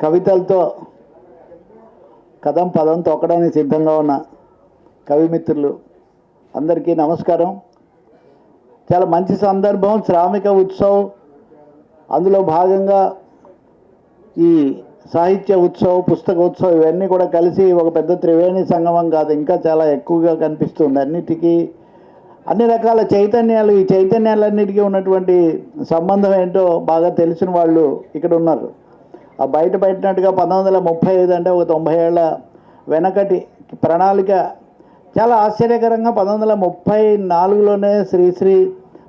కవితలతో కథం పదం తొక్కడానికి సిద్ధంగా ఉన్న కవిమిత్రులు అందరికీ నమస్కారం. చాలా మంచి సందర్భం, శ్రామిక ఉత్సవ్. అందులో భాగంగా ఈ సాహిత్య ఉత్సవ్, పుస్తక ఉత్సవ్ ఇవన్నీ కూడా కలిసి ఒక పెద్ద త్రివేణి సంగమం కాదు, ఇంకా చాలా ఎక్కువగా కనిపిస్తుంది. అన్నిటికీ అన్ని రకాల చైతన్యాలు, ఈ చైతన్యాలన్నిటికీ ఉన్నటువంటి సంబంధం ఏంటో బాగా తెలిసిన వాళ్ళు ఇక్కడ ఉన్నారు. ఆ బయట పెట్టినట్టుగా 1935 అంటే ఒక 90 ఏళ్ల వెనకటి ప్రణాళిక చాలా ఆశ్చర్యకరంగా 1934లోనే శ్రీశ్రీ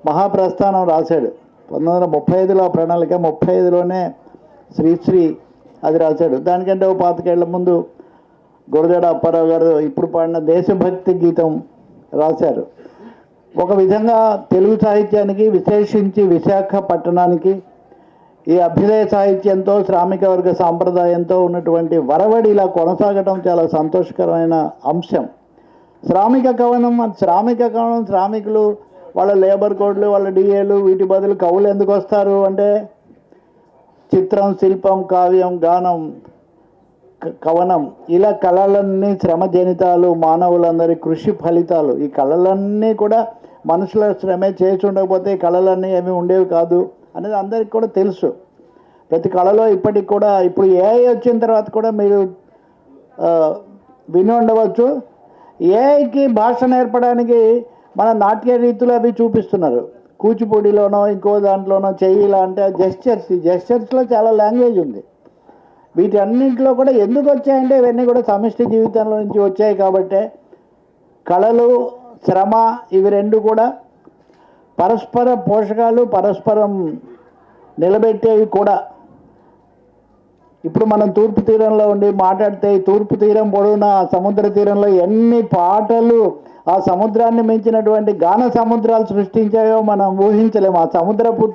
మహాప్రస్థానం రాశాడు. 1935లో ప్రణాళిక, 35లోనే శ్రీశ్రీ అది రాశాడు. దానికంటే ఒక 25 ఏళ్ల ముందు గురజాడ అప్పారావు గారు ఇప్పుడు పాడిన దేశభక్తి గీతం రాశారు. ఒక విధంగా తెలుగు సాహిత్యానికి, విశేషించి విశాఖపట్టణానికి ఈ అభ్యుదయ సాహిత్యంతో, శ్రామిక వర్గ సాంప్రదాయంతో ఉన్నటువంటి వరవడి ఇలా కొనసాగటం చాలా సంతోషకరమైన అంశం. శ్రామిక కవనం, శ్రామికులు వాళ్ళ లేబర్ కోడ్లు, వాళ్ళ డిఏలు, వీటి బదులు కవులు ఎందుకు వస్తారు అంటే చిత్రం, శిల్పం, కావ్యం, గానం, కవనం ఇలా కళలన్నీ శ్రమజనితాలు, మానవులందరి కృషి ఫలితాలు. ఈ కళలన్నీ కూడా మనుషుల శ్రమే, చేసి ఉండకపోతే ఈ కళలన్నీ ఏమీ ఉండేవి కాదు అనేది అందరికి కూడా తెలుసు. ప్రతి కళలో ఇప్పటికి కూడా, ఇప్పుడు ఏఐ వచ్చిన తర్వాత కూడా మీరు విని ఉండవచ్చు, ఏఐకి భాష నేర్పడానికి మన నాట్య రీతులు అవి చూపిస్తున్నారు. కూచిపూడిలోనో ఇంకో దాంట్లోనో చెయ్యిలా అంటే జెస్చర్స్లో చాలా లాంగ్వేజ్ ఉంది. వీటన్నింటిలో కూడా ఎందుకు వచ్చాయంటే ఇవన్నీ కూడా సమిష్టి జీవితంలో నుంచి వచ్చాయి కాబట్టే కళలు, శ్రమ ఇవి రెండు కూడా పరస్పర పోషకాలు, పరస్పరం నిలబెట్టేవి కూడా. ఇప్పుడు మనం తూర్పు తీరంలో ఉండి మాట్లాడితే ఈ తూర్పు తీరం పొడవునా సముద్ర తీరంలో ఎన్ని పాటలు ఆ సముద్రాన్ని మించినటువంటి గాన సముద్రాలు సృష్టించాయో మనం ఊహించలేము. ఆ సముద్రపు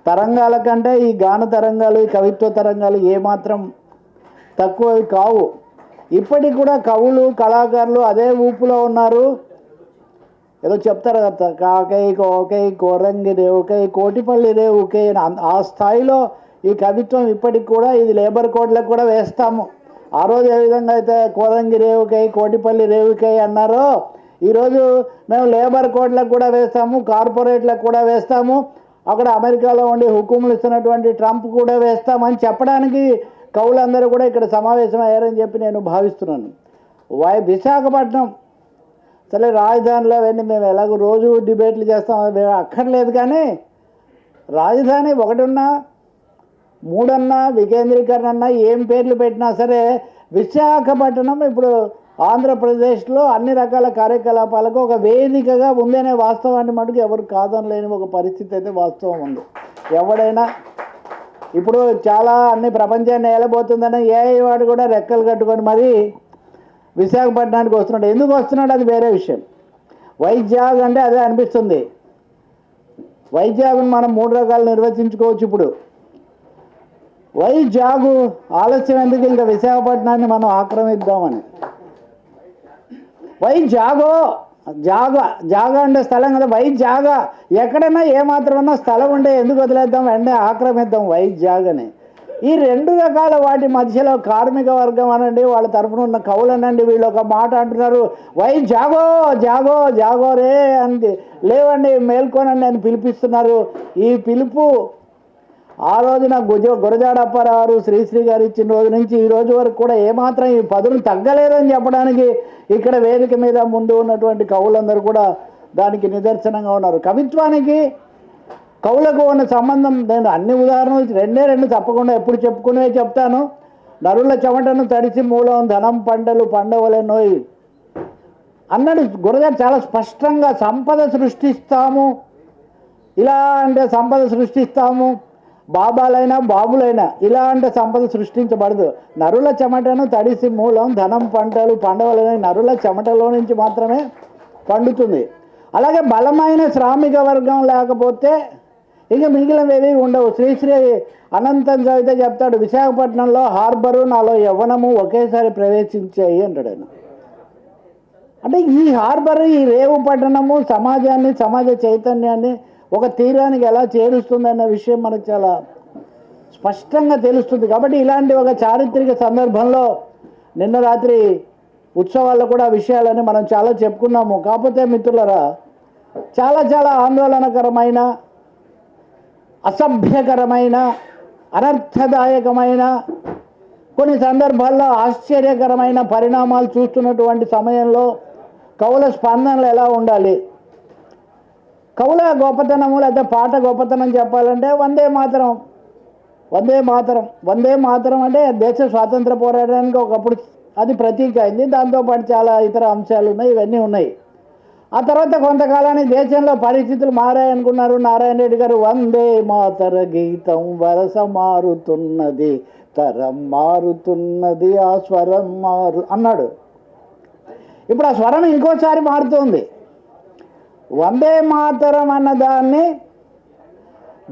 తరంగాల కంటే ఈ గాన తరంగాలు, ఈ కవిత్వ తరంగాలు ఏమాత్రం తక్కువవి కావు. ఇప్పటికి కూడా కవులు, కళాకారులు అదే ఊపులో ఉన్నారు. ఏదో చెప్తారు కదా, కాకై కోకై కోరంగి రేవుకై కోటిపల్లి రేవుకై, ఆ స్థాయిలో ఈ కవిత్వం ఇప్పటికి కూడా. ఇది లేబర్ కోడ్లకు కూడా వేస్తాము. ఆ రోజు ఏ విధంగా అయితే కోరంగి రేవుకై, కోటిపల్లి రేవుకై అన్నారో, ఈరోజు మేము లేబర్ కోడ్లకు కూడా వేస్తాము, కార్పొరేట్లకు కూడా వేస్తాము, అక్కడ అమెరికాలో ఉండి హుకుములు ఇస్తున్నటువంటి ట్రంప్ కూడా వేస్తామని చెప్పడానికి కవులందరూ కూడా ఇక్కడ సమావేశం అయ్యారని చెప్పి నేను భావిస్తున్నాను. విశాఖపట్నం సరే, రాజధానిలో అవన్నీ మేము ఎలాగో రోజు డిబేట్లు చేస్తాం, అక్కర్లేదు. కానీ రాజధాని ఒకటిన్నా, మూడన్నా, వికేంద్రీకరణ అన్నా, ఏం పేర్లు పెట్టినా సరే విశాఖపట్నం ఇప్పుడు ఆంధ్రప్రదేశ్లో అన్ని రకాల కార్యకలాపాలకు ఒక వేదికగా ఉందనే వాస్తవాన్ని మటుకు ఎవరు కాదనలేని ఒక పరిస్థితి అయితే వాస్తవం ఉంది. ఎవడైనా ఇప్పుడు చాలా అన్ని ప్రపంచాన్ని ఏలబోతుందని ఏఐ వాడు కూడా రెక్కలు కట్టుకొని మరీ విశాఖపట్నానికి వస్తున్నాడు. ఎందుకు వస్తున్నాడు అది వేరే విషయం. వైజాగ్ అంటే అదే అనిపిస్తుంది. వైజాగ్ను మనం 3 రకాలు నిర్వచించుకోవచ్చు. ఇప్పుడు వైజాగు ఆలస్యం ఎందుకు, ఇంకా విశాఖపట్నాన్ని మనం ఆక్రమిద్దామని. వైజాగో జాగా అంటే స్థలం కదా, వైజాగా ఎక్కడైనా ఏమాత్రమన్నా స్థలం ఉంటే ఎందుకు వదిలేద్దాం, వెంటనే ఆక్రమిద్దాం వైజాగ్ అని. ఈ 2 రకాల వాటి మధ్యలో కార్మిక వర్గం అనండి, వాళ్ళ తరఫున ఉన్న కవులనండి, వీళ్ళు ఒక మాట అంటున్నారు, జాగో జాగో జాగో రే అని, లేవండి మేల్కోనండి అని పిలిపిస్తున్నారు. ఈ పిలుపు ఆ రోజున గురజాడ అప్పారావు, శ్రీశ్రీ గారు ఇచ్చిన రోజు నుంచి ఈ రోజు వరకు కూడా ఏమాత్రం ఈ పదులు తగ్గలేదని చెప్పడానికి ఇక్కడ వేదిక మీద ముందు ఉన్నటువంటి కవులందరూ కూడా దానికి నిదర్శనంగా ఉన్నారు. కవిత్వానికి కవులకు ఉన్న సంబంధం నేను అన్ని ఉదాహరణలు 2 తప్పకుండా ఎప్పుడు చెప్పుకునే చెప్తాను. నరుల చెమటను తడిసి మూలం ధనం పంటలు పండవలెనోయ్ అన్నాడు గురజాడ చాలా స్పష్టంగా. సంపద సృష్టిస్తాము, ఇలా అంటే సంపద సృష్టిస్తాము, బాబాలైనా బాబులైనా ఇలా అంటే సంపద సృష్టించబడదు. నరుల చెమటను తడిసి మూలం ధనం పంటలు పండవలెనోయ్, నరుల చెమటలో నుంచి మాత్రమే పండుతుంది. అలాగే బలమైన శ్రామిక వర్గం లేకపోతే ఇంకా మిగిలినవేవి ఉండవు. శ్రీశ్రీ అనంతం చదివితే చెప్తాడు, విశాఖపట్నంలో హార్బరు నాలో యవ్వనము ఒకేసారి ప్రవేశించాయి అంటాడు ఆయన. అంటే ఈ హార్బర్, ఈ రేవు పట్టణము సమాజాన్ని, సమాజ చైతన్యాన్ని ఒక తీరానికి ఎలా చేరుస్తుందన్న విషయం మనకు చాలా స్పష్టంగా తెలుస్తుంది. కాబట్టి ఇలాంటి ఒక చారిత్రక సందర్భంలో నిన్న రాత్రి ఉత్సవాల్లో కూడా విషయాలని మనం చాలా చెప్పుకున్నాము. కాకపోతే మిత్రులారా, చాలా చాలా ఆందోళనకరమైన, అసభ్యకరమైన, అనర్థదాయకమైన, కొన్ని సందర్భాల్లో ఆశ్చర్యకరమైన పరిణామాలు చూస్తున్నటువంటి సమయంలో కవుల స్పందనలు ఎలా ఉండాలి? కవుల గొప్పతనము లేదా పాట గొప్పతనం చెప్పాలంటే వందే మాతరం, వందే మాతరం, వందే మాతరం అంటే దేశ స్వాతంత్ర పోరాటానికి ఒకప్పుడు అది ప్రతీక అయింది. దాంతోపాటు చాలా ఇతర అంశాలు ఉన్నాయి, ఇవన్నీ ఉన్నాయి. ఆ తర్వాత కొంతకాలానికి దేశంలో పరిస్థితులు మారాయనుకున్నారు. నారాయణ రెడ్డి గారు వందే మాతర గీతం వరస మారుతున్నది, తరం మారుతున్నది, ఆ స్వరం అన్నాడు. ఇప్పుడు ఆ స్వరం ఇంకోసారి మారుతుంది. వందే మాతరం అన్నదాన్ని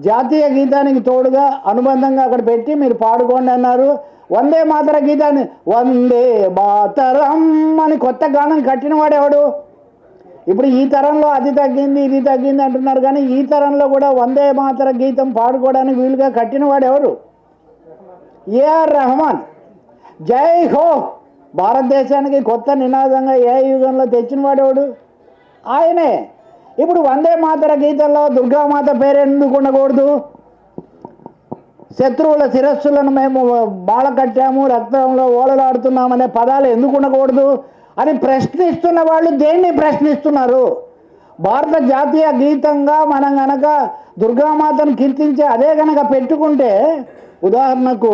జాతీయ గీతానికి తోడుగా అనుబంధంగా అక్కడ పెట్టి మీరు పాడుకోండి అన్నారు. వందే మాతర గీతాన్ని వందే మాతరం అని కొత్త గానం కట్టిన వాడెవడు? ఇప్పుడు ఈ తరంలో అది తగ్గింది ఇది తగ్గింది అంటున్నారు, కానీ ఈ తరంలో కూడా వందే మాతర గీతం పాడుకోవడానికి వీలుగా కట్టిన వాడెవరు? ఏఆర్ రెహమాన్. జై హో భారతదేశానికి కొత్త నినాదంగా ఏ యుగంలో తెచ్చిన వాడెవడు? ఆయనే. ఇప్పుడు వందే మాతర గీతంలో దుర్గామాత పేరు ఎందుకు ఉండకూడదు? శత్రువుల శిరస్సులను మేము బాళ కట్టాము, రక్తంలో ఓలలాడుతున్నామనే పదాలు ఎందుకు ఉండకూడదు అని ప్రశ్నిస్తున్న వాళ్ళు దేన్ని ప్రశ్నిస్తున్నారు? భారత జాతీయ గీతంగా మనం గనక దుర్గామాతను కీర్తించే అదే గనక పెట్టుకుంటే, ఉదాహరణకు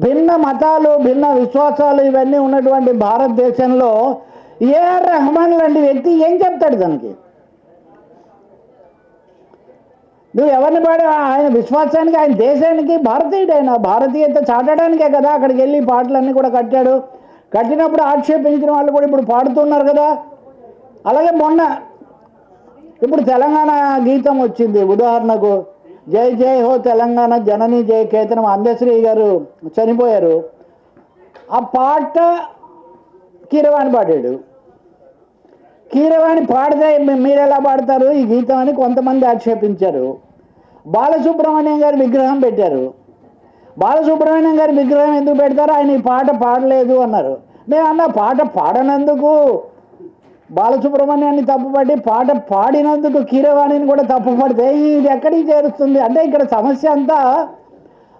భిన్న మతాలు, భిన్న విశ్వాసాలు ఇవన్నీ ఉన్నటువంటి భారతదేశంలో ఏఆర్ రెహమాన్ లాంటి వ్యక్తి ఏం చెప్తాడు దానికి? నువ్వు ఎవరిని పాడే? ఆయన విశ్వాసానికి, ఆయన దేశానికి భారతీయుడైన భారతీయత చాటడానికే కదా అక్కడికి వెళ్ళి పాటలన్నీ కూడా కట్టాడు. కట్టినప్పుడు ఆక్షేపించిన వాళ్ళు కూడా ఇప్పుడు పాడుతున్నారు కదా. అలాగే మొన్న ఇప్పుడు తెలంగాణ గీతం వచ్చింది. ఉదాహరణకు జై జై హో తెలంగాణ జనని జయ కేతనం, అందశ్రీ గారు చనిపోయారు. ఆ పాట కీరవాణి పాడాడు. కీరవాణి పాడితే మీరు ఎలా పాడతారు ఈ గీతం అని కొంతమంది ఆక్షేపించారు. బాలసుబ్రహ్మణ్యం గారి విగ్రహం పెట్టారు. బాలసుబ్రహ్మణ్యం గారి విగ్రహం ఎందుకు పెడతారు? ఆయన ఈ పాట పాడలేదు అన్నారు. నేను అన్న పాట పాడనందుకు బాలసుబ్రహ్మణ్యాన్ని తప్పుపట్టి పాట పాడినందుకు కీరవాణిని కూడా తప్పుపడితే ఇది ఎక్కడికి చేరుస్తుంది? అంటే ఇక్కడ సమస్య అంతా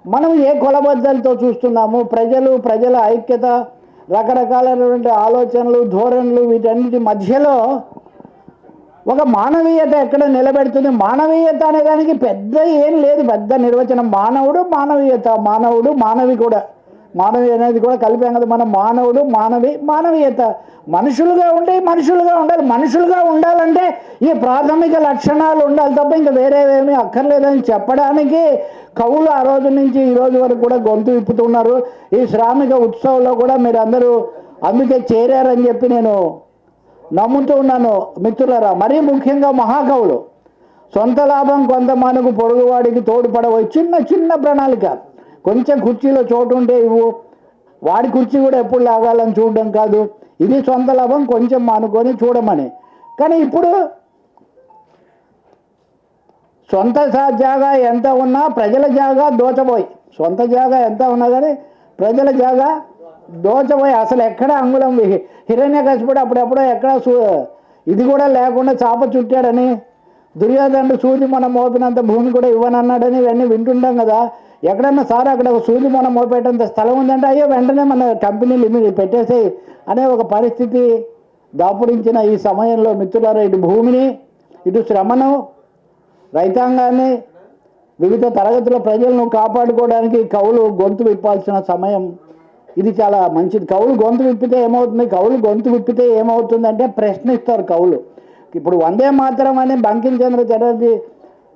మనం ఏ కొలబద్దలతో చూస్తున్నాము? ప్రజల ఐక్యత, రకరకాలైనటువంటి ఆలోచనలు, ధోరణులు, వీటన్నిటి మధ్యలో ఒక మానవీయత ఎక్కడ నిలబెడుతుంది? మానవీయత అనే దానికి పెద్ద ఏం లేదు, పెద్ద నిర్వచనం. మానవుడు, మానవీయత, మానవుడు, మానవి కూడా, మానవి అనేది కూడా కలిపాం కదా మనం. మానవుడు, మానవీయత, మనుషులుగా ఉండాలి. మనుషులుగా ఉండాలంటే ఈ ప్రాథమిక లక్షణాలు ఉండాలి తప్ప ఇంకా వేరేవేమీ అక్కర్లేదని చెప్పడానికి కవులు ఆ రోజు నుంచి ఈ రోజు వరకు కూడా గొంతు విప్పుతున్నారు. ఈ శ్రామిక ఉత్సవంలో కూడా మీరు అందరూ అందుకే చేరారని చెప్పి నేను నమ్ముతూ ఉన్నాను మిత్రులారా. మరీ ముఖ్యంగా మహాకవులు సొంత లాభం కొంత మనకు పొరుగువాడికి తోడ్పడవు. చిన్న ప్రణాళిక, కొంచెం కుర్చీలో చోటు ఉంటే ఇవ్వు, వాడి కుర్చీ కూడా ఎప్పుడు లాగాలని చూడడం కాదు, ఇది సొంత లాభం కొంచెం మానుకొని చూడమని. కానీ ఇప్పుడు సొంత జాగా ఎంత ఉన్నా ప్రజల జాగా దోచబోయి, సొంత జాగా ఎంత ఉన్నా కానీ ప్రజల జాగా దోచబోయి అసలు ఎక్కడ అంగుళం హిరణ్యకశిపుడు అప్పుడెప్పుడో ఎక్కడ ఇది కూడా లేకుండా చాప చుట్టాడని, దుర్యోధనుడు సూది మనం మోపినంత భూమి కూడా ఇవ్వనన్నాడని ఇవన్నీ వింటుంటాం కదా. ఎక్కడన్నా సార్ అక్కడ ఒక సూది మనం మోపేటంత స్థలం ఉందంటే అయ్యో వెంటనే మన కంపెనీ లిమిట్ పెట్టేసేయి అనే ఒక పరిస్థితి దాపురించిన ఈ సమయంలో మిత్రులారా, ఇటు భూమిని, ఇటు శ్రమను, రైతాంగాన్ని, వివిధ తరగతుల ప్రజలను కాపాడుకోవడానికి కవులు గొంతు విప్పాల్సిన సమయం ఇది. చాలా మంచిది. కవులు గొంతు విప్పితే ఏమవుతుందంటే ప్రశ్నిస్తారు కవులు. ఇప్పుడు వందే మాతరం అని బంకిం చంద్ర చటర్జీ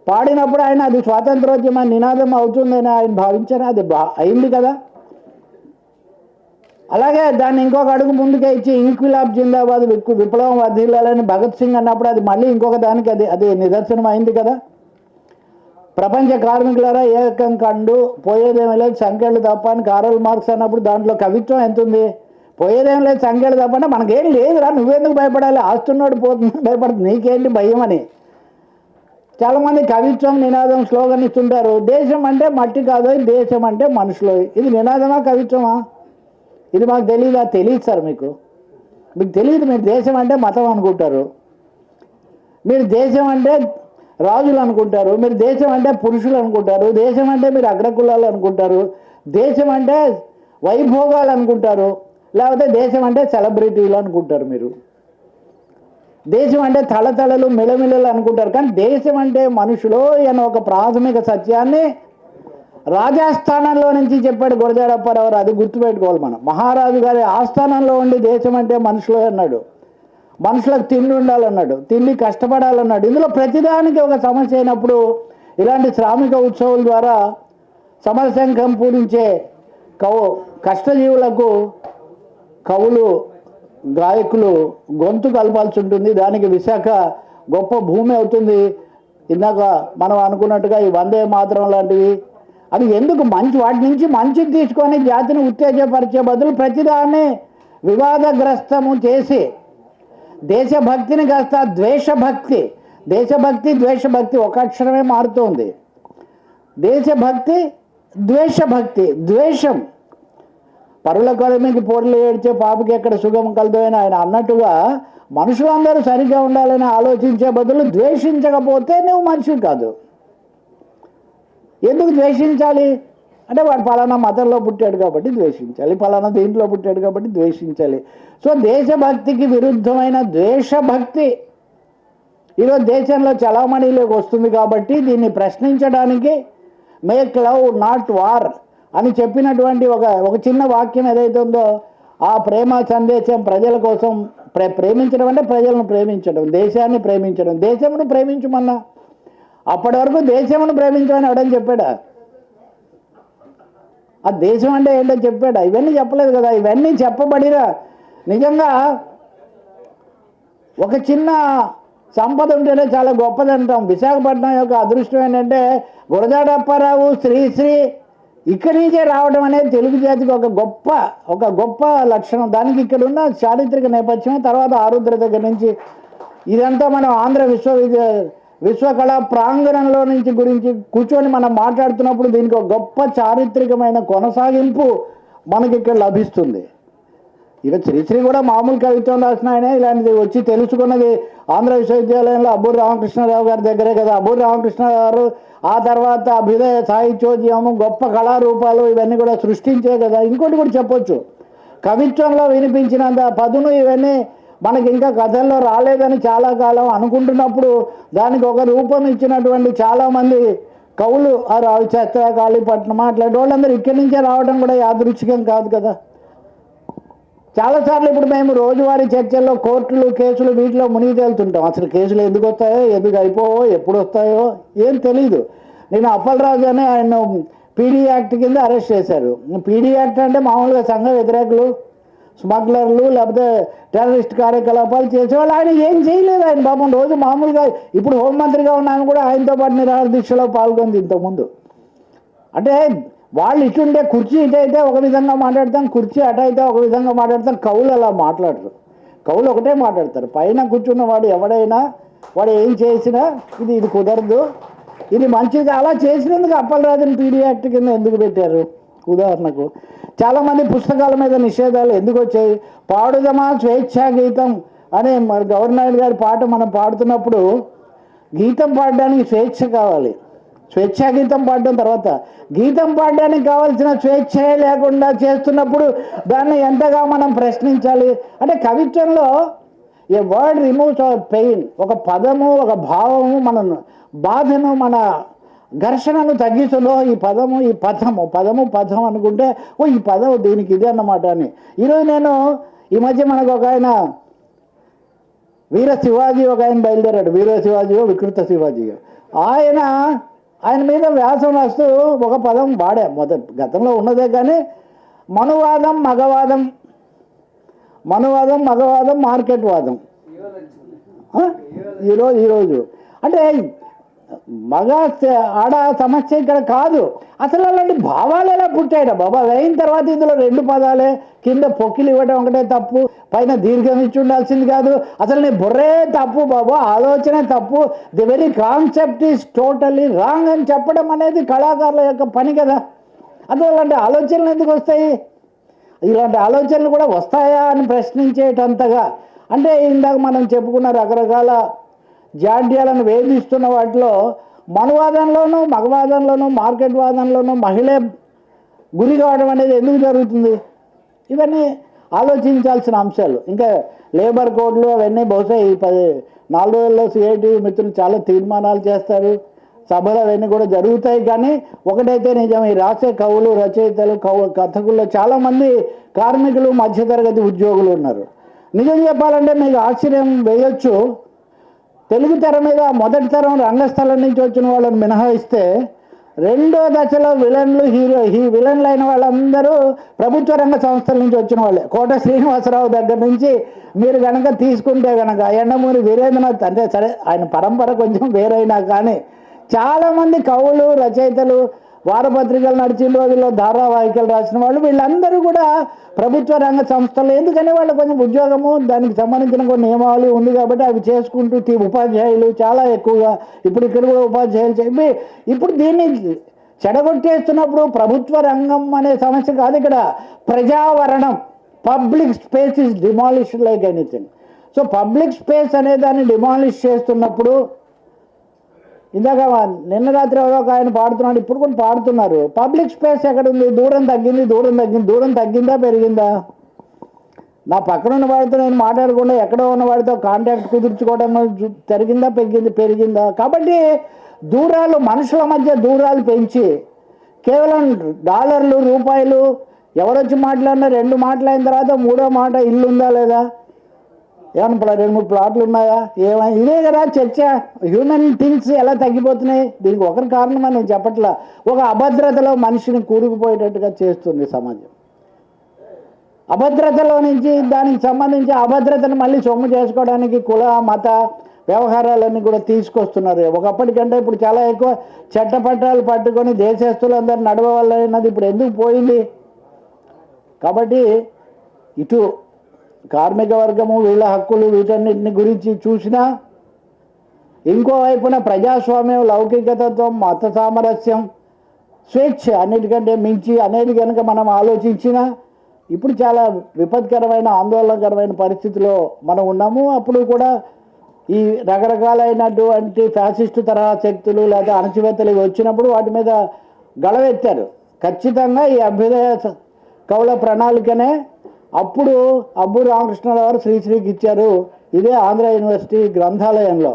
పాడినప్పుడు ఆయన అది స్వాతంత్రోద్యమ నినాదం అవుతుందని ఆయన భావించారు. అది అయింది కదా. అలాగే దాన్ని ఇంకొక అడుగు ముందుకే ఇచ్చి ఇంక్విలాబ్ జిందాబాద్, విప్లవం వర్ధిల్లాలని భగత్ సింగ్ అన్నప్పుడు అది మళ్ళీ ఇంకొక దానికి అది నిదర్శనం అయింది కదా. ప్రపంచ కార్మికులారా ఏకం కండు పోయేదేమీ లేదు సంఖ్యలు తప్ప అని కారల్ మార్క్స్ అన్నప్పుడు దాంట్లో కవిత్వం ఎంత ఉంది? పోయేదేం లేదు సంఖ్యలు తప్ప అంటే మనకేం లేదురా, నువ్వెందుకు భయపడాలి, ఆస్తున్నాడు పోతుంది భయపడుతుంది, నీకేంటి భయం అని చాలామంది కవిత్వం నినాదం స్లోగన్ ఇస్తుంటారు. దేశం అంటే మట్టి కాదు, దేశం అంటే మనుషులు. ఇది నినాదమా కవిత్వమా? ఇది మాకు తెలియదా? తెలియదు సార్. మీకు తెలియదు. మీరు దేశం అంటే మతం అనుకుంటారు, మీరు దేశం అంటే రాజులు అనుకుంటారు, మీరు దేశం అంటే పురుషులు అనుకుంటారు, దేశం అంటే మీరు అగ్రకులాలు అనుకుంటారు, దేశం అంటే వైభోగాలు అనుకుంటారు, లేకపోతే దేశం అంటే సెలబ్రిటీలు అనుకుంటారు. మీరు దేశం అంటే తలతలలు మిలమిలలు అనుకుంటారు. కానీ దేశం అంటే మనుషులు అనే ఒక ప్రాథమిక సత్యాన్ని రాజాస్థానంలో నుంచి చెప్పాడు గురజాడ అప్పారావు. అది గుర్తుపెట్టుకోవాలి మనం. మహారాజు గారి ఆస్థానంలో ఉండి దేశం అంటే మనుషులు అన్నాడు. మనుషులకు తిండి ఉండాలన్నాడు, తిండి కష్టపడాలన్నాడు. ఇందులో ప్రతిదానికి ఒక సమస్య అయినప్పుడు ఇలాంటి శ్రామిక ఉత్సవాల ద్వారా సమరశంఖం పూరించే కష్టజీవులకు కవులు, గాయకులు గొంతు కలపాల్సి ఉంటుంది. దానికి విశాఖ గొప్ప భూమి అవుతుంది. ఇందాక మనం అనుకున్నట్టుగా ఈ వందే మాతరం లాంటివి అవి ఎందుకు వాటి నుంచి మంచిది తీసుకొని జాతిని ఉత్తేజపరిచే బదులు ప్రతిదాన్ని వివాదగ్రస్తము చేసి దేశభక్తిని కాస్త దేశభక్తి ద్వేషభక్తి ఒక అక్షరమే మారుతోంది. దేశభక్తి ద్వేషం. పరుల కొలమికి పోర్లు ఏడ్చే పాపకి ఎక్కడ సుఖం కలదో అని ఆయన అన్నట్టుగా మనుషులందరూ సరిగ్గా ఉండాలని ఆలోచించే బదులు ద్వేషించకపోతే నువ్వు మనిషి కాదు. ఎందుకు ద్వేషించాలి అంటే వాడు పలానా మతంలో పుట్టాడు కాబట్టి ద్వేషించాలి, పలానా దీంట్లో పుట్టాడు కాబట్టి ద్వేషించాలి. సో దేశభక్తికి విరుద్ధమైన ద్వేషభక్తి ఈరోజు దేశంలో చలామణిలోకి వస్తుంది. కాబట్టి దీన్ని ప్రశ్నించడానికి మేక్ లవ్ నాట్ వార్ అని చెప్పినటువంటి ఒక చిన్న వాక్యం ఏదైతే ఉందో ఆ ప్రేమ సందేశం ప్రజల కోసం. ప్రేమించడం అంటే ప్రజలను ప్రేమించడం, దేశాన్ని ప్రేమించడం. దేశమును ప్రేమించమన్నా అప్పటి వరకు దేశమును ప్రేమించమని ఎవడని చెప్పాడా? ఆ దేశం అంటే ఏంటో చెప్పాడా? ఇవన్నీ చెప్పలేదు కదా. ఇవన్నీ చెప్పబడినా నిజంగా ఒక చిన్న సంపద ఉంటేనే చాలా గొప్పదంటాం. విశాఖపట్నం యొక్క అదృష్టం ఏంటంటే గురజాడ అప్పారావు, శ్రీశ్రీ ఇక్కడి నుంచే రావడం అనేది తెలుగు జాతికి ఒక గొప్ప లక్షణం. దానికి ఇక్కడ ఉన్న చారిత్రక నేపథ్యమే. తర్వాత ఆరుద్ర దగ్గర నుంచి ఇదంతా మనం ఆంధ్ర విశ్వకళా ప్రాంగణంలో నుంచి గురించి కూర్చొని మనం మాట్లాడుతున్నప్పుడు దీనికి ఒక గొప్ప చారిత్రకమైన కొనసాగింపు మనకి ఇక్కడ లభిస్తుంది. ఇక శ్రీశ్రీ కూడా మామూలు కవిత్వం రాసిన ఆయన ఇలాంటిది వచ్చి తెలుసుకున్నది ఆంధ్ర విశ్వవిద్యాలయంలో అబ్బూరి రామకృష్ణరావు గారి దగ్గరే కదా. అబ్బూరి రామకృష్ణ గారు ఆ తర్వాత అభ్యుదయ సాహిత్యోద్యమం, గొప్ప కళారూపాలు ఇవన్నీ కూడా సృష్టించే కదా. ఇంకోటి కూడా చెప్పొచ్చు, కవిత్వంలో వినిపించినంత పదును ఇవన్నీ మనకి ఇంకా కథల్లో రాలేదని చాలా కాలం అనుకుంటున్నప్పుడు దానికి ఒక రూపం ఇచ్చినటువంటి చాలామంది కవులు ఆ రావిచత్ర, కాళీపట్నం అట్లాంటి వాళ్ళందరూ ఇక్కడి నుంచే రావడం కూడా యాదృచ్ఛికం కాదు కదా. చాలాసార్లు ఇప్పుడు మేము రోజువారీ చర్చల్లో కోర్టులు, కేసులు వీటిలో మునిగి తేలుతుంటాం. అసలు కేసులు ఎందుకు వస్తాయో, ఎందుకు అయిపోవో, ఎప్పుడు వస్తాయో ఏం తెలీదు. నేను అప్పలరాజు అని ఆయన పీడీ యాక్ట్ కింద అరెస్ట్ చేశారు. పీడీ యాక్ట్ అంటే మామూలుగా సంఘ వ్యతిరేకులు, స్మగ్లర్లు, లేకపోతే టెర్రరిస్ట్ కార్యకలాపాలు చేసేవాళ్ళు. ఆయన ఏం చేయలేదు. ఆయన పాపం రోజు మామూలుగా ఇప్పుడు హోంమంత్రిగా ఉన్న ఆయన కూడా ఆయనతో పాటు నిరాహార దీక్షలో పాల్గొంది ఇంతకుముందు. అంటే వాళ్ళు ఇటుండే కుర్చీ ఇటైతే ఒక విధంగా మాట్లాడతాం, కుర్చీ అటైతే ఒక విధంగా మాట్లాడతాం. కవులు అలా మాట్లాడరు. కవులు ఒకటే మాట్లాడతారు. పైన కూర్చున్న వాడు ఎవడైనా వాడు ఏం చేసినా ఇది కుదరదు, ఇది మంచిది. అలా చేసినందుకు అప్పలరాజుని పీడీ యాక్ట్ కింద ఎందుకు పెట్టారు? ఉదాహరణకు చాలామంది పుస్తకాల మీద నిషేధాలు ఎందుకు వచ్చాయి? పాడుదమా స్వేచ్ఛా గీతం అనే మరి గవర్నర్ గారి పాట మనం పాడుతున్నప్పుడు గీతం పాడడానికి స్వేచ్ఛ కావాలి. స్వేచ్ఛా గీతం పాడడం తర్వాత గీతం పాడడానికి కావాల్సిన స్వేచ్ఛే లేకుండా చేస్తున్నప్పుడు దాన్ని ఎంతగా మనం ప్రశ్నించాలి? అంటే కవిత్వంలో ఏ వర్డ్ రిమూవ్స్ అవర్ పెయిన్. ఒక పదము, ఒక భావము మన బాధను, మన ఘర్షణను తగ్గిస్తుందో ఈ పదము, ఈ పదం అనుకుంటే ఈ పదం దీనికి ఇదే అన్నమాట అని. ఈరోజు నేను ఈ మధ్య మనకు ఒక ఆయన వీర శివాజీ ఒక ఆయన బయలుదేరాడు. వీర శివాజీయో వికృత శివాజీయో ఆయన మీద వ్యాసం రాస్తూ ఒక పదం వాడా. గతంలో ఉన్నదే కానీ మనువాదం మగవాదం మార్కెట్ వాదం ఈరోజు అంటే మగ ఆడ సమస్య ఇక్కడ కాదు. అసలు అలాంటి భావాలు ఎలా పుట్టాయట బాబా? అయిన తర్వాత ఇందులో 2 పదాలే, కింద పొక్కిలు ఇవ్వడం ఒకటే తప్పు, పైన దీర్ఘం ఇచ్చి ఉండాల్సింది కాదు. అసలు నీ బుర్రే తప్పు బాబా, ఆలోచన తప్పు, the very concept is totally wrong అని చెప్పడం అనేది కళాకారుల యొక్క పని కదా. అసలు అలాంటి ఆలోచనలు ఎందుకు వస్తాయి? ఇలాంటి ఆలోచనలు కూడా వస్తాయా అని ప్రశ్నించేటంతగా, అంటే ఇందాక మనం చెప్పుకున్న రకరకాల జాడ్యాలను వేధిస్తున్న వాటిలో మనువాదంలోనూ, మగవాదంలోనూ, మార్కెట్ వాదంలోనూ మహిళే గురి కావడం అనేది ఎందుకు జరుగుతుంది? ఇవన్నీ ఆలోచించాల్సిన అంశాలు. ఇంకా లేబర్ కోడ్లు అవన్నీ బహుశా ఈ 4 రోజుల్లో సిఐటి మిత్రులు చాలా తీర్మానాలు చేస్తారు, సభలు అవన్నీ కూడా జరుగుతాయి. కానీ ఒకటైతే నిజం, ఈ రాసే కవులు, రచయితలు, కథకుల్లో చాలామంది కార్మికులు, మధ్యతరగతి ఉద్యోగులు ఉన్నారు. నిజం చెప్పాలంటే మీకు ఆశ్చర్యం వేయొచ్చు, తెలుగు తెర మీద మొదటి తరం రంగస్థలం నుంచి వచ్చిన వాళ్ళని మినహాయిస్తే రెండో దశలో విలన్లు, విలన్లు అయిన వాళ్ళందరూ ప్రభుత్వ రంగ సంస్థల నుంచి వచ్చిన వాళ్ళే. కోట శ్రీనివాసరావు దగ్గర నుంచి మీరు కనుక తీసుకుంటే కనుక ఎండమూరి వీరేంద్రనాథ్, అంటే సరే ఆయన పరంపర కొంచెం వేరైనా కానీ చాలామంది కవులు, రచయితలు, వారపత్రికలు నడిచిన రోజుల్లో ధారావాహికలు రాసిన వాళ్ళు వీళ్ళందరూ కూడా ప్రభుత్వ రంగ సంస్థలు. ఎందుకని వాళ్ళు కొంచెం ఉద్యోగము, దానికి సంబంధించిన కొన్ని నియమావళి ఉంది కాబట్టి అవి చేసుకుంటూ ఉపాధ్యాయులు చాలా ఎక్కువగా, ఇప్పుడు ఇక్కడ కూడా ఉపాధ్యాయులు చెప్పి ఇప్పుడు దీన్ని చెడగొట్టేస్తున్నప్పుడు ప్రభుత్వ రంగం అనే సమస్య కాదు ఇక్కడ, ప్రజావరణం, public space is demolished like anything. So public space అనే దాన్ని డిమాలిష్ చేస్తున్నప్పుడు, ఇందాక నిన్న రాత్రి ఎవరో ఒక ఆయన పాడుతున్నాడు, ఇప్పుడు కూడా పాడుతున్నారు, పబ్లిక్ స్పేస్ ఎక్కడుంది? దూరం తగ్గింది, దూరం తగ్గిందా పెరిగిందా? నా పక్కన ఉన్న వాడితో నేను మాట్లాడకుండా ఎక్కడో ఉన్న వాడితో కాంటాక్ట్ కుదుర్చుకోవడం పెరిగిందా? కాబట్టి దూరాలు, మనుషుల మధ్య దూరాలు పెంచి కేవలం డాలర్లు, రూపాయలు, ఎవరొచ్చి మాట్లాడినా 2 మాట్లాడిన తర్వాత 3వ మాట ఇల్లు ఉందా లేదా, ఏమన్నా 2-3 ప్లాట్లు ఉన్నాయా, ఇదే కదా చర్చ. హ్యూమన్ థింగ్స్ ఎలా తగ్గిపోతున్నాయి? దీనికి ఒకరి కారణం అని నేను చెప్పట్లా, ఒక అభద్రతలో మనిషిని కూరుకుపోయేటట్టుగా చేస్తుంది సమాజం. అభద్రతలో నుంచి దానికి సంబంధించి అభద్రతను మళ్ళీ సొమ్ము చేసుకోవడానికి కుల, మత వ్యవహారాలన్నీ కూడా తీసుకొస్తున్నారు. ఒకప్పటికంటే ఇప్పుడు చాలా ఎక్కువ చట్టపట్టాలు పట్టుకొని దేశస్తులందరూ నడవవలన్నది ఇప్పుడు ఎందుకు పోయింది? కాబట్టి ఇటు కార్మిక వర్గము, వీళ్ళ హక్కులు, వీటన్నిటిని గురించి చూసినా, ఇంకోవైపున ప్రజాస్వామ్యం, లౌకికతత్వం, మత సామరస్యం, స్వేచ్ఛ అన్నిటికంటే మించి అనేది కనుక మనం ఆలోచించినా ఇప్పుడు చాలా విపత్కరమైన, ఆందోళనకరమైన పరిస్థితిలో మనం ఉన్నాము. అప్పుడు కూడా ఈ రకరకాలైనటువంటి ఫ్యాసిస్టు తరహా శక్తులు లేదా అణచివేతలు వచ్చినప్పుడు వాటి మీద గళవెత్తారు. ఖచ్చితంగా ఈ అభ్యుదయ కవుల ప్రణాళికనే అప్పుడు అబ్బు రామకృష్ణరావు గారు శ్రీశ్రీకి ఇచ్చారు. ఇదే ఆంధ్ర యూనివర్సిటీ గ్రంథాలయంలో.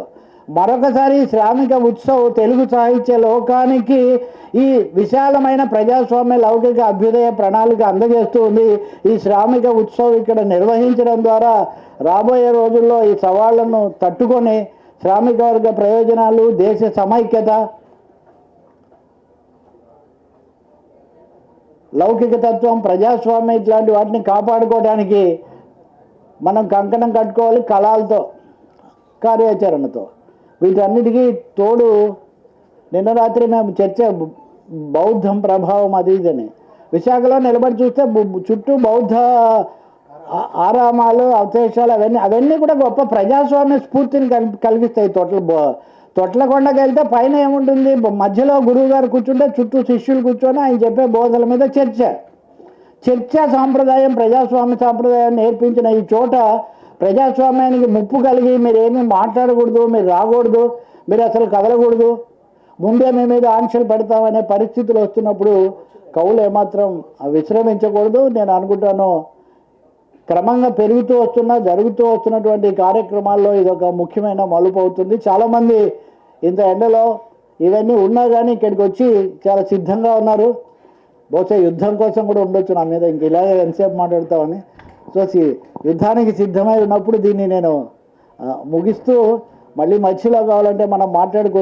మరొకసారి శ్రామిక ఉత్సవ్ తెలుగు సాహిత్య లోకానికి ఈ విశాలమైన ప్రజాస్వామ్య లౌకిక అభ్యుదయ ప్రణాళిక అందజేస్తూ ఉంది. ఈ శ్రామిక ఉత్సవ్ ఇక్కడ నిర్వహించడం ద్వారా రాబోయే రోజుల్లో ఈ సవాళ్లను తట్టుకొని శ్రామిక వర్గ ప్రయోజనాలు, దేశ సమైక్యత, లౌకిక తత్వం, ప్రజాస్వామ్యం ఇట్లాంటి వాటిని కాపాడుకోవడానికి మనం కంకణం కట్టుకోవాలి, కళాలతో, కార్యాచరణతో. వీటన్నిటికీ తోడు నిన్న రాత్రి మేము చర్చ బౌద్ధం ప్రభావం అది ఇదని విశాఖలో నిలబడి చూస్తే చుట్టూ బౌద్ధ ఆరామాలు, అవశేషాలు అవన్నీ కూడా గొప్ప ప్రజాస్వామ్య స్ఫూర్తిని కలిగిస్తాయి. తొట్లకొండకి వెళ్తే పైన ఏముంటుంది, మధ్యలో గురువు గారు కూర్చుంటే చుట్టూ శిష్యులు కూర్చొని ఆయన చెప్పే బోధల మీద చర్చ సాంప్రదాయం, ప్రజాస్వామ్య సాంప్రదాయాన్ని నేర్పించిన ఈ చోట ప్రజాస్వామ్యానికి ముప్పు కలిగి మీరేమీ మాట్లాడకూడదు, మీరు రాకూడదు, మీరు అసలు కదలకూడదు, ముందే మీ మీద ఆంక్షలు పెడతామనే పరిస్థితులు వస్తున్నప్పుడు కవులు ఏమాత్రం విశ్రమించకూడదు. నేను అనుకుంటాను క్రమంగా జరుగుతూ వస్తున్నటువంటి కార్యక్రమాల్లో ఇదొక ముఖ్యమైన మలుపు అవుతుంది. చాలామంది ఇంత ఎండలో ఇవన్నీ ఉన్నా కానీ ఇక్కడికి వచ్చి చాలా సిద్ధంగా ఉన్నారు. బహుశా యుద్ధం కోసం కూడా ఉండొచ్చు నా మీద, ఇంక ఇలాగే ఎంతసేపు మాట్లాడతామని. సో యుద్ధానికి సిద్ధమై ఉన్నప్పుడు దీన్ని నేను ముగిస్తూ, మళ్ళీ మధ్యలో కావాలంటే మనం మాట్లాడుకో